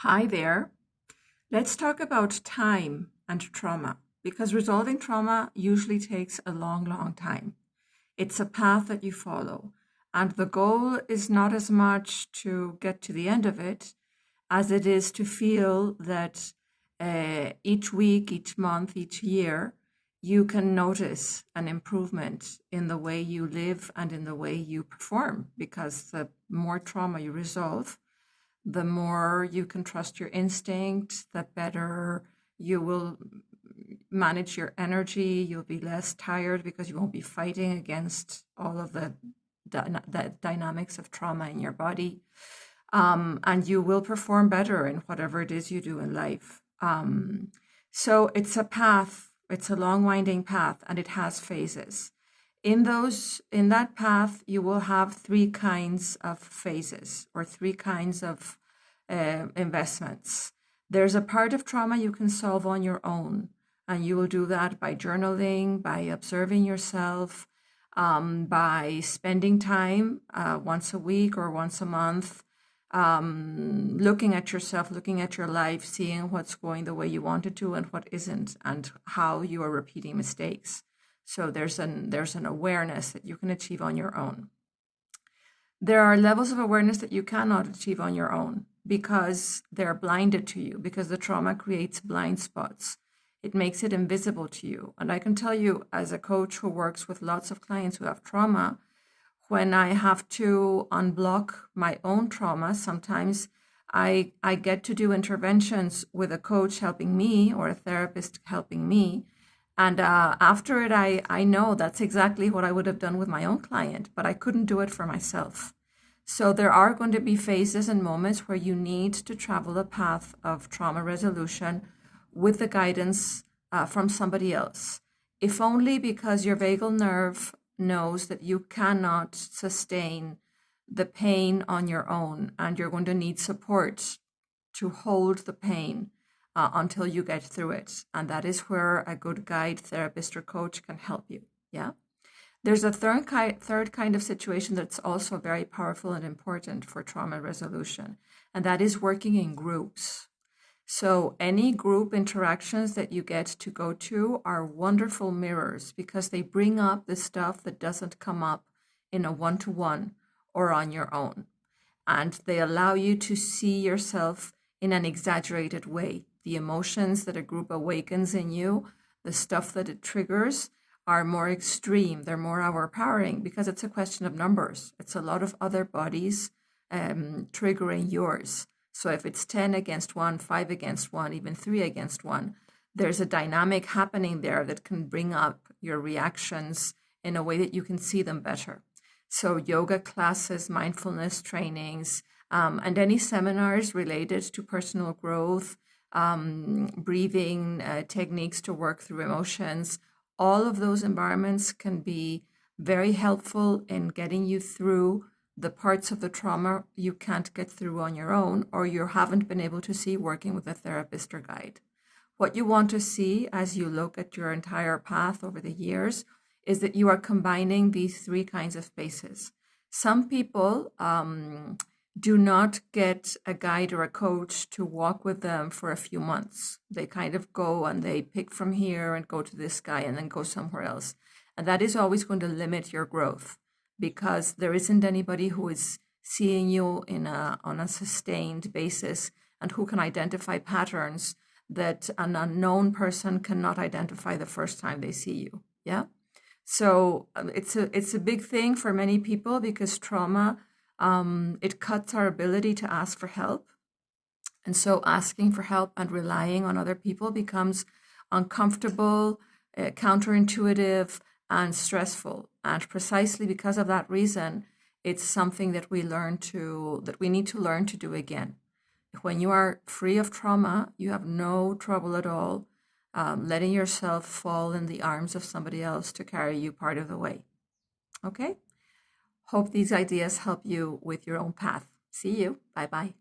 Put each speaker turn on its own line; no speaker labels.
Hi there. Let's talk about time and trauma because resolving trauma usually takes a long, long time. It's a path that you follow, and the goal is not as much to get to the end of it as it is to feel that each week, each month, each year, you can notice an improvement in the way you live and in the way you perform because the more trauma you resolve, the more you can trust your instinct, the better you will manage your energy. You'll be less tired because you won't be fighting against all of the dynamics of trauma in your body. And you will perform better in whatever it is you do in life. So it's a path, it's a long winding path, and it has phases. In that path, you will have three kinds of phases or three kinds of investments. There's a part of trauma you can solve on your own, and you will do that by journaling, by observing yourself, by spending time once a week or once a month, looking at yourself, looking at your life, seeing what's going the way you want it to and what isn't, and how you are repeating mistakes. So there's an awareness that you can achieve on your own. There are levels of awareness that you cannot achieve on your own because they're blinded to you, because the trauma creates blind spots. It makes it invisible to you. And I can tell you, as a coach who works with lots of clients who have trauma, when I have to unblock my own trauma, sometimes I get to do interventions with a coach helping me or a therapist helping me. And after it, I know that's exactly what I would have done with my own client, but I couldn't do it for myself. So there are going to be phases and moments where you need to travel a path of trauma resolution with the guidance from somebody else, if only because your vagal nerve knows that you cannot sustain the pain on your own, and you're going to need support to hold the pain until you get through it. And that is where a good guide, therapist, or coach can help you. Yeah. There's a third kind of situation that's also very powerful and important for trauma resolution, and that is working in groups. So any group interactions that you get to go to are wonderful mirrors because they bring up the stuff that doesn't come up in a one-to-one or on your own. And they allow you to see yourself in an exaggerated way. The emotions that a group awakens in you, the stuff that it triggers, are more extreme. They're more overpowering because it's a question of numbers. It's a lot of other bodies triggering yours. So if it's 10 against 1, 5 against 1, even 3 against 1, there's a dynamic happening there that can bring up your reactions in a way that you can see them better. So yoga classes, mindfulness trainings, and any seminars related to personal growth, breathing techniques to work through emotions, all of those environments can be very helpful in getting you through the parts of the trauma you can't get through on your own, or you haven't been able to see working with a therapist or guide. What you want to see as you look at your entire path over the years is that you are combining these three kinds of spaces. Some people do not get a guide or a coach to walk with them for a few months. They kind of go and they pick from here and go to this guy and then go somewhere else. And that is always going to limit your growth because there isn't anybody who is seeing you on a sustained basis and who can identify patterns that an unknown person cannot identify the first time they see you. Yeah. So it's a big thing for many people because trauma, it cuts our ability to ask for help. And so asking for help and relying on other people becomes uncomfortable, counterintuitive, and stressful. And precisely because of that reason, it's something that we need to learn to do again. When you are free of trauma, you have no trouble at all letting yourself fall in the arms of somebody else to carry you part of the way. Okay? Hope these ideas help you with your own path. See you. Bye-bye.